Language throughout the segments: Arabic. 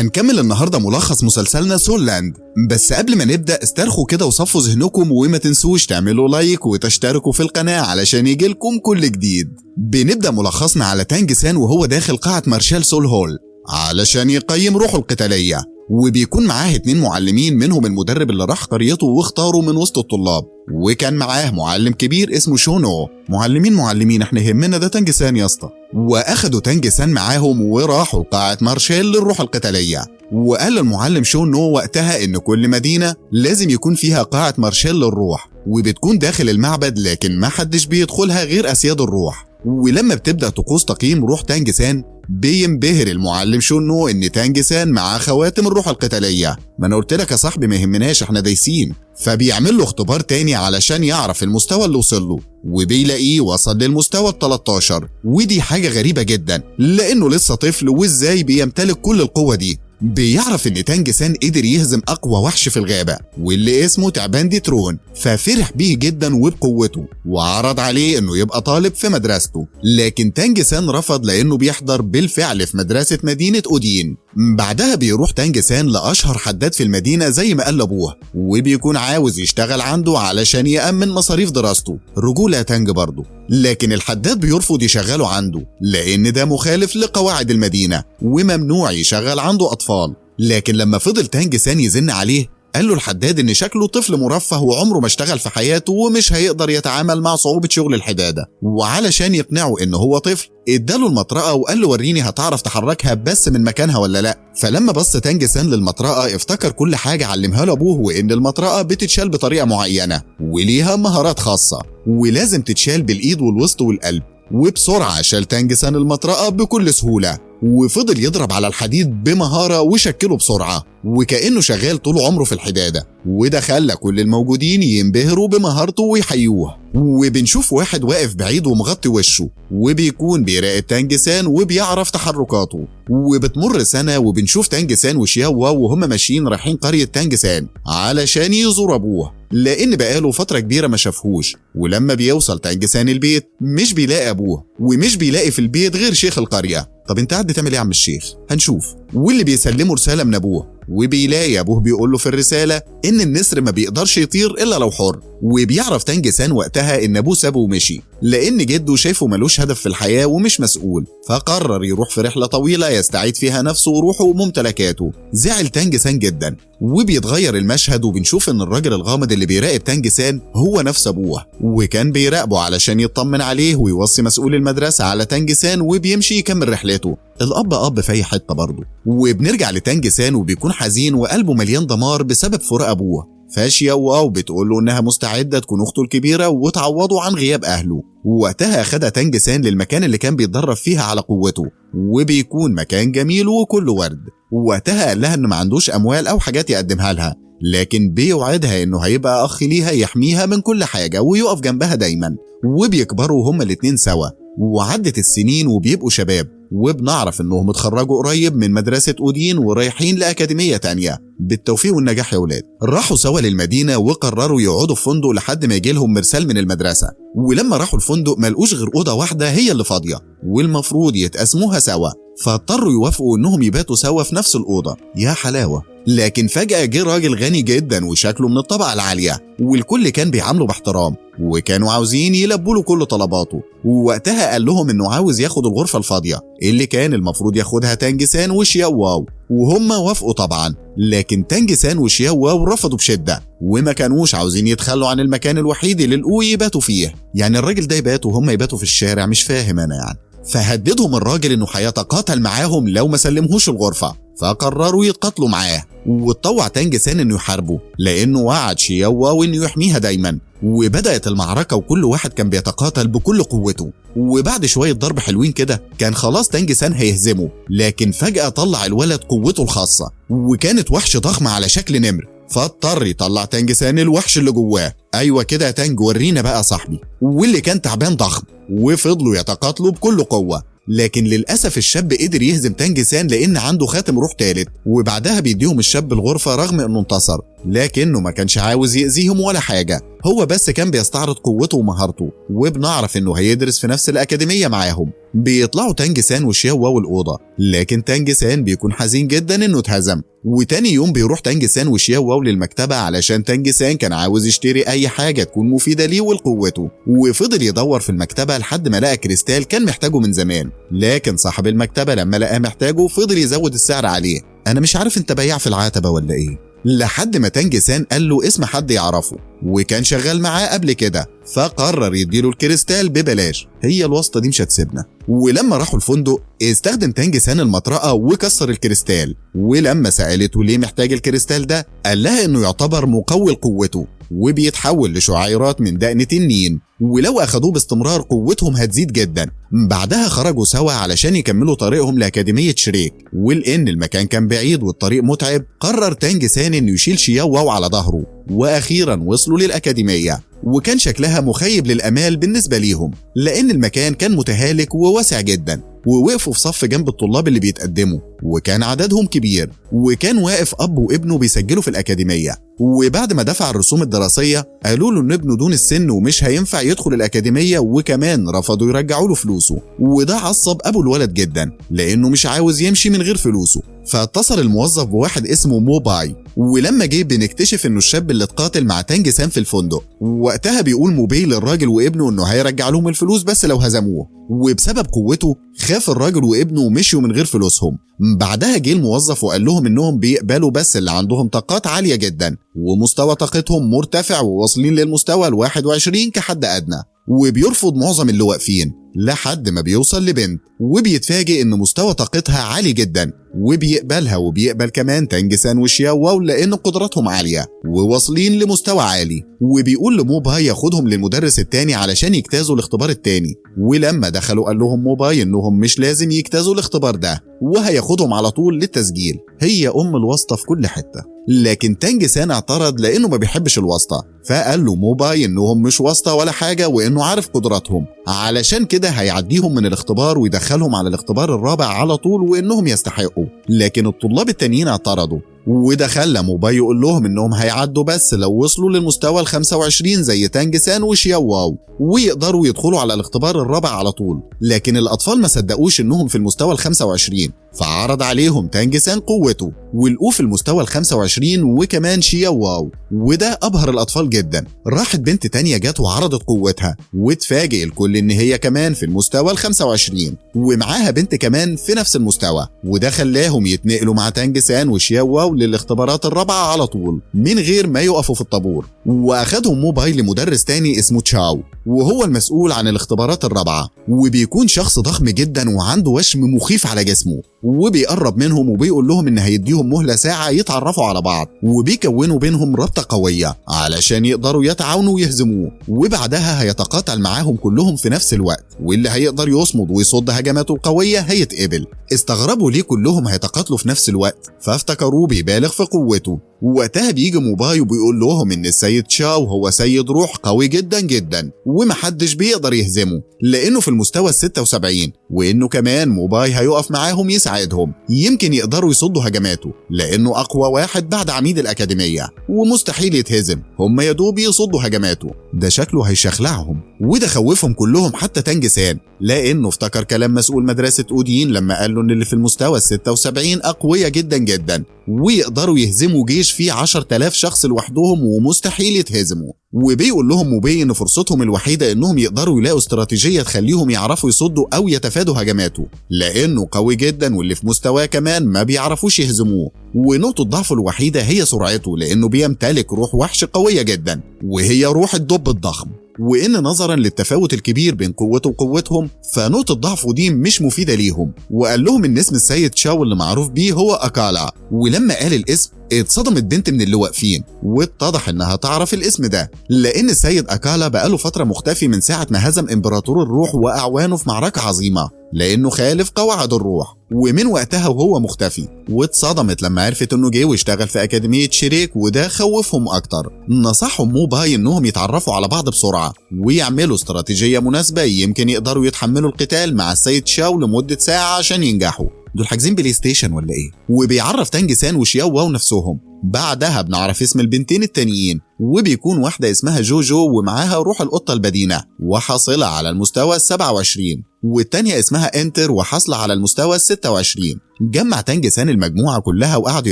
هنكمل النهارده ملخص مسلسلنا سول لاند، بس قبل ما نبدأ استرخوا كده وصفوا ذهنكم وما تنسوش تعملوا لايك وتشتركوا في القناة علشان يجيلكم كل جديد. بنبدأ ملخصنا على تانج سان وهو داخل قاعة مارشال سول هول علشان يقيم روحه القتالية، وبيكون معاه 2 معلمين منهم المدرب اللي راح قريته واختاره من وسط الطلاب، وكان معاه معلم كبير اسمه شونو. معلمين احنا يهمنا ده تانج سان يا اسطى. واخدوا تانج سان معاهم وراحوا لقاعة مارشال للروح القتالية، وقال المعلم شونو وقتها ان كل مدينة لازم يكون فيها قاعة مارشال للروح، وبتكون داخل المعبد لكن ما حدش بيدخلها غير اسياد الروح. ولما بتبدأ طقوس تقييم روح تانج سان بينبهر المعلم شونو ان تانج سان معاه خواتم الروح القتالية. ما انا قلت لك يا صاحبي ما يهمناش احنا دايسين. فبيعمل له اختبار تاني علشان يعرف المستوى اللي وصل له، وبيلاقيه وصل للمستوى 13، ودي حاجة غريبة جدا لانه لسه طفل وازاي بيمتلك كل القوة دي. بيعرف ان تانج سان قدر يهزم اقوى وحش في الغابة واللي اسمه تعبان دي ترون، ففرح بيه جدا وبقوته وعرض عليه انه يبقى طالب في مدرسته، لكن تانج سان رفض لانه بيحضر بالفعل في مدرسة مدينة اودين. بعدها بيروح تانج سان لاشهر حداد في المدينة زي ما قال ابوه، وبيكون عاوز يشتغل عنده علشان يأمن مصاريف دراسته، رجولة تانج برضه، لكن الحداد بيرفض يشغله عنده لان ده مخالف لقواعد المدينة وممنوع يشغل عنده اطفال. لكن لما فضل تانج سان يزن عليه قال له الحداد ان شكله طفل مرفه وعمره ما اشتغل في حياته ومش هيقدر يتعامل مع صعوبة شغل الحدادة، وعلشان يقنعه انه هو طفل اداله المطرقة وقال له وريني هتعرف تحركها بس من مكانها ولا لا. فلما بص تانج سان للمطرقة افتكر كل حاجة علمها له ابوه، وان المطرقة بتتشال بطريقة معينة وليها مهارات خاصة ولازم تتشال بالايد والوسط والقلب. وبسرعة شال تانج سان المطرقة بكل سهولة وفضل يضرب على الحديد بمهارة وشكله بسرعة وكأنه شغال طول عمره في الحدادة، وده خلى كل الموجودين ينبهروا بمهارته ويحيوه. وبنشوف واحد واقف بعيد ومغطي وشه وبيكون بيراقب تانج سان وبيعرف تحركاته. وبتمر سنة وبنشوف تانج سان وشياو واو وهم ماشيين رايحين قرية تانج سان علشان يزور ابوه لان بقاله فترة كبيرة ما شافهوش. ولما بيوصل تانج سان البيت مش بيلاقي ابوه ومش بيلاقي في البيت غير شيخ القرية. طب انت قاعد بتعمل ايه يا عم الشيخ؟ هنشوف. واللي بيسلمه رسالة من ابوه، وبيلاقي ابوه بيقول له في الرسالة ان النسر ما بيقدرش يطير الا لو حر. وبيعرف تانج سان وقتها ان ابوه سابه ومشي لان جده شايفه ملوش هدف في الحياة ومش مسؤول، فقرر يروح في رحلة طويلة يستعيد فيها نفسه وروحه وممتلكاته. زعل تانج سان جدا وبيتغير المشهد وبنشوف ان الراجل الغامض اللي بيراقب تانج سان هو نفس ابوه، وكان بيراقبه علشان يطمن عليه ويوصي مسؤول المدرسة على تانج سان وبيمشي يكمل رحلته. الاب اب في اي حته برضه. وبنرجع لتانج سان وبيكون حزين وقلبه مليان دمار بسبب فراق ابوه. فاشيا واو بتقول له انها مستعده تكون اخته الكبيره وتعوضه عن غياب اهله. ووقتها اخدها تانج سان للمكان اللي كان بيتدرب فيها على قوته، وبيكون مكان جميل وكله ورد. ووقتها قال لها انه ما عندوش اموال او حاجات يقدمها لها، لكن بيوعدها انه هيبقى اخ ليها يحميها من كل حاجه ويقف جنبها دايما. وبيكبروا هما الاتنين سوا، وعدت السنين وبيبقوا شباب، وبنعرف انهم اتخرجوا قريب من مدرسة اودين ورايحين لأكاديمية تانية. بالتوفيق والنجاح يا ولاد. راحوا سوا للمدينة وقرروا يقعدوا في فندق لحد ما يجيلهم مرسال من المدرسة. ولما راحوا الفندق ملقوش غير أوضة واحدة هي اللي فاضية والمفروض يتقسموها سوا، فاضطروا يوافقوا انهم يباتوا سوا في نفس الأوضة. يا حلاوة. لكن فجأة جه راجل غني جدا وشكله من الطبقة العالية والكل كان بيعامله باحترام، وكانوا عاوزين يلبوا له كل طلباته. ووقتها قال لهم انه عاوز ياخد الغرفة الفاضية اللي كان المفروض ياخدها تانج سان وشياو واو، وهم وافقوا طبعا. لكن تانج سان وشياو واو رفضوا بشدة وما كانوش عاوزين يتخلوا عن المكان الوحيد اللي لقوه يباتوا فيه. يعني الراجل ده يبات وهم يباتوا في الشارع؟ مش فاهم انا يعني. فهددهم الراجل انه هيتقاتل معاهم لو ما سلمهوش الغرفة، فقرروا يتقاتلوا معاه. واتطوع تانج سان انه يحاربه لانه وعد شياو واو انه يحميها دايما. وبدأت المعركة وكل واحد كان بيتقاتل بكل قوته، وبعد شوية ضرب حلوين كده كان خلاص تانج سان هيهزمه. لكن فجأة طلع الولد قوته الخاصة وكانت وحش ضخمة على شكل نمر، فاضطر يطلع تانج سان الوحش اللي جواه. ايوه كده يا تانج ورينا بقى صاحبي. واللي كان تعبان ضخم، وفضلوا يتقاتلوا بكل قوة. لكن للأسف الشاب قدر يهزم تانج سان لأن عنده خاتم روح تالت، وبعدها بيديهم الشاب الغرفة رغم أنه انتصر، لكنه ما كانش عاوز يأذيهم ولا حاجة. هو بس كان بيستعرض قوته ومهارته، وبنعرف انه هيدرس في نفس الأكاديمية معاهم. بيطلعوا تانج سان وشياو واو الأوضة، لكن تانج سان بيكون حزين جدا انه اتهزم. وتاني يوم بيروح تانج سان وشياو واو للمكتبة علشان تانج سان كان عاوز يشتري أي حاجة تكون مفيدة ليه ولقوته، وفضل يدور في المكتبة لحد ما لقى كريستال كان محتاجه من زمان. لكن صاحب المكتبة لما لقاه محتاجه فضل يزود السعر عليه. أنا مش عارف أنت بياع في العتبة ولا إيه؟ لحد ما تانج سان قال له اسم حد يعرفه وكان شغال معاه قبل كده، فقرر يديله الكريستال ببلاش. هي الواسطة دي مش هتسيبنا. ولما راحوا الفندق استخدم تانج سان المطرقة وكسر الكريستال، ولما سألته ليه محتاج الكريستال ده قال لها انه يعتبر مقوي لقوته وبيتحول لشعيرات من دقن تنين، ولو أخدوه باستمرار قوتهم هتزيد جدا. بعدها خرجوا سوا علشان يكملوا طريقهم لأكاديمية شريك، ولأن المكان كان بعيد والطريق متعب قرر تانج سان إنه يشيل شياو واو على ظهره. وأخيرا وصلوا للأكاديمية، وكان شكلها مخيب للأمال بالنسبة ليهم لأن المكان كان متهالك وواسع جدا. ووقفوا في صف جنب الطلاب اللي بيتقدموا، وكان عددهم كبير، وكان واقف أب وابنه بيسجلوا في الأكاديمية. وبعد ما دفع الرسوم الدراسية قالوا له إن ابنه دون السن ومش هينفع يدخل الأكاديمية، وكمان رفضوا يرجعوا له فلوسه. وده عصب أبو الولد جدا لأنه مش عاوز يمشي من غير فلوسه. فاتصل الموظف بواحد اسمه موباي، ولما جه بنكتشف انه الشاب اللي اتقاتل مع تانج سان في الفندق. وقتها بيقول موباي للراجل وابنه انه هيرجع لهم الفلوس بس لو هزموه، وبسبب قوته خاف الراجل وابنه ومشيوا من غير فلوسهم. بعدها جه الموظف وقال لهم انهم بيقبلوا بس اللي عندهم طاقات عالية جدا ومستوى طاقتهم مرتفع وواصلين للمستوى ال21 كحد ادنى، وبيرفض معظم اللي واقفين لحد ما بيوصل لبنت وبيتفاجئ ان مستوى طاقتها عالي جدا وبيقبلها، وبيقبل كمان تانج سان وشياو واو لان قدراتهم عالية وواصلين لمستوى عالي. وبيقول لموباي ياخدهم للمدرس التاني علشان يجتازوا الاختبار التاني. ولما دخلوا قال لهم موباي انهم مش لازم يجتازوا الاختبار ده وهياخدهم على طول للتسجيل. هي الواسطة في كل حتة. لكن تانج سان اعترض لانه ما بيحبش الواسطة، فقال له موباي انهم مش واسطة ولا حاجة وانه عارف قدراتهم، علشان كده هيعديهم من الاختبار ويدخلهم على الاختبار الرابع على طول وانهم يستحقوا. لكن الطلاب التانيين اعترضوا، وده خلى موباي يقول لهم انهم هيعدوا بس لو وصلوا للمستوى ال25 زي تانج سان وشياو واو ويقدروا يدخلوا على الاختبار الرابع على طول. لكن الاطفال ما صدقوش انهم في المستوى ال25، فعرض عليهم تانج سان قوته ولقوه في المستوى ال25 وكمان شياو واو، وده ابهر الاطفال جدا. راحت بنت تانية جت وعرضت قوتها واتفاجئ الكل ان هي كمان في المستوى ال25 ومعاها بنت كمان في نفس المستوى، وده خلاهم يتنقلوا مع تانج سان وشياو واو للاختبارات الرابعة على طول من غير ما يقفوا في الطابور. واخدهم موباي لمدرس تاني اسمه تشاو وهو المسؤول عن الاختبارات الرابعة، وبيكون شخص ضخم جدا وعنده وشم مخيف على جسمه، وبيقرب منهم وبيقول لهم ان هيديهم مهلة ساعة يتعرفوا على بعض وبيكونوا بينهم رابطة قوية علشان يقدروا يتعاونوا ويهزموه، وبعدها هيتقاتل معاهم كلهم في نفس الوقت، واللي هيقدر يصمد ويصد هجماته القوية هيتقبل. استغربوا ليه كلهم هيتقاتلوا في نفس الوقت، فافتكروه بيبالغ في قوته. ووقتها بيجي موباي وبيقول لهم ان السيد تشاو هو سيد روح قوي جدا جدا ومحدش بيقدر يهزمه لانه في المستوى ال76، وانه كمان موباي هيقف معاهم يساعدهم يمكن يقدروا يصدوا هجماته لانه اقوى واحد بعد عميد الاكاديمية ومستحيل يتهزم، هم يدوب يصدوا هجماته. ده شكله هيشخلعهم، وده خوفهم كلهم حتى تانج سان لانه افتكر كلام مسؤول مدرسة اودين لما قال له ان اللي في المستوى ال76 اقوياء جدا جدا ويقدروا يهزموا جيش فيه 10,000 شخص لوحدهم ومستحيل يتهزموا. وبيقول لهم موباي ان فرصتهم الوحيدة انهم يقدروا يلاقوا استراتيجية تخليهم يعرفوا يصدوا او يتفادوا هجماته لانه قوي جدا واللي في مستواه كمان ما بيعرفوش يهزموه. ونقطة ضعفه الوحيدة هي سرعته لانه بيمتلك روح وحش قوية جدا وهي روح الدب الضخم، وإن نظرا للتفاوت الكبير بين قوته وقوتهم فنقطة ضعفه دي مش مفيدة ليهم. وقال لهم إن اسم السيد تشاو اللي معروف بيه هو أكالا، ولما قال الاسم اتصدمت بنت من اللي واقفين واتضح انها تعرف الاسم ده لان السيد اكالا بقاله فترة مختفي من ساعة ما هزم امبراطور الروح واعوانه في معركة عظيمة لانه خالف قواعد الروح، ومن وقتها وهو مختفي. واتصدمت لما عرفت انه جه واشتغل في اكاديمية شريك، وده خوفهم اكتر. نصحهم موباي انهم يتعرفوا على بعض بسرعة ويعملوا استراتيجية مناسبة يمكن يقدروا يتحملوا القتال مع السيد شاو لمدة ساعة عشان ينجحوا. دول حاجزين بلاي ستيشن ولا ايه؟ وبيعرف تانج سان وشياو واو نفسهم. بعدها بنعرف اسم البنتين التانيين وبيكون واحدة اسمها جوجو ومعاها روح القطة البدينة وحاصلة على المستوى 27، والتانية اسمها انتر وحاصلة على المستوى 26. جمع تانج سان المجموعة كلها وقعدوا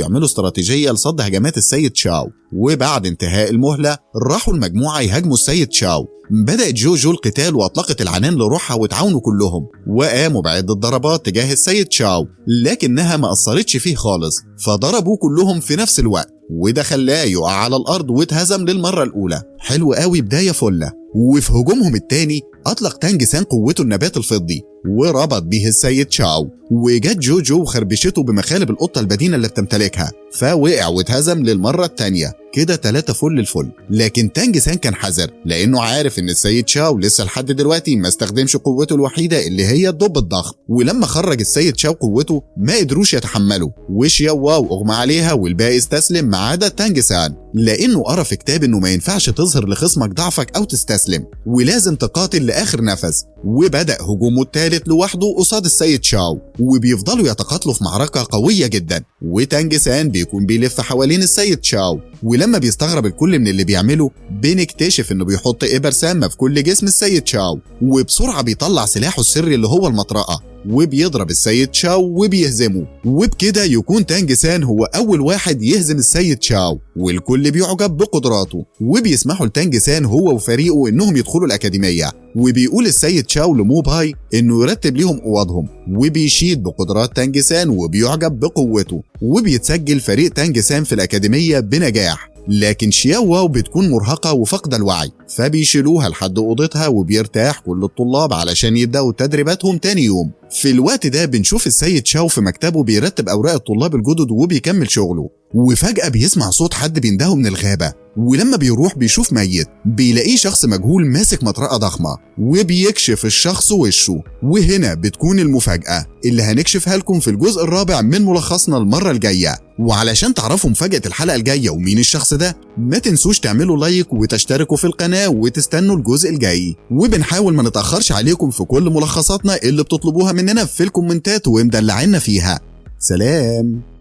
يعملوا استراتيجية لصد هجمات السيد شاو، وبعد انتهاء المهلة راحوا المجموعة يهاجموا السيد شاو. بدأت جوجو القتال وأطلقت العنان لروحها وتعاونوا كلهم وقاموا بعدة ضربات تجاه السيد شاو، لكنها ما أثرتش فيه خالص، فضربوا كلهم في نفس الوقت وده خلاه يقع على الأرض واتهزم للمرة الأولى. حلو قوي، بداية فلة. وفي هجومهم التاني أطلق تانج سان قوته النبات الفضي وربط به السيد شاو، وجت جوجو وخربشته بمخالب القطة البدينة اللي بتمتلكها، فوقع واتهزم للمرة التانية. كده 3 فل الفل. لكن تانج سان كان حذر لأنه عارف إن السيد شاو لسه لحد دلوقتي ما استخدمش قوته الوحيدة اللي هي الدب الضخم، ولما خرج السيد شاو قوته ما قدروش يتحملوا، وشياو واو أغمى عليها والباقي استسلم ما عدا تانج سان، لأنه قرأ في كتاب إنه ما ينفعش تظهر لخصمك ضعفك أو تستسلم ولازم تقاتل لآخر نفس. وبدأ هجومه الثالث لوحده قصاد السيد شاو، وبيفضلوا يتقاتلوا في معركة قوية جدا، وتانج سان بيكون بيلف حوالين السيد شاو، ولما بيستغرب الكل من اللي بيعمله بنكتشف انه بيحط إبر سامة في كل جسم السيد شاو، وبسرعة بيطلع سلاحه السري اللي هو المطرقة وبيضرب السيد شاو وبيهزمه. وبكده يكون تانج سان هو أول واحد يهزم السيد شاو، والكل بيعجب بقدراته وبيسمحوا لتانج سان هو وفريقه إنهم يدخلوا الأكاديمية. وبيقول السيد شاو لموباي إنه يرتب ليهم أوضهم، وبيشيد بقدرات تانج سان وبيعجب بقوته، وبيتسجل فريق تانج سان في الأكاديمية بنجاح. لكن شياو واو بتكون مرهقة وفقد الوعي، فبيشيلوها لحد أوضتها وبيرتاح كل الطلاب علشان يبدأوا تدريباتهم تاني يوم. في الوقت ده بنشوف السيد شاو في مكتبه بيرتب أوراق الطلاب الجدد وبيكمل شغله، وفجأة بيسمع صوت حد بيندهه من الغابة، ولما بيروح بيشوف ميت، بيلاقيه شخص مجهول ماسك مطرقة ضخمة وبيكشف الشخص وشه. وهنا بتكون المفاجأة اللي هنكشفها لكم في الجزء الرابع من ملخصنا المرة الجاية. وعلشان تعرفوا مفاجأة الحلقة الجاية ومين الشخص ده ما تنسوش تعملوا لايك وتشتركوا في القناة وتستنوا الجزء الجاي، وبنحاول ما نتأخرش عليكم في كل ملخصاتنا اللي بتطلبوها مننا في الكومنتات ومدلعنا فيها. سلام.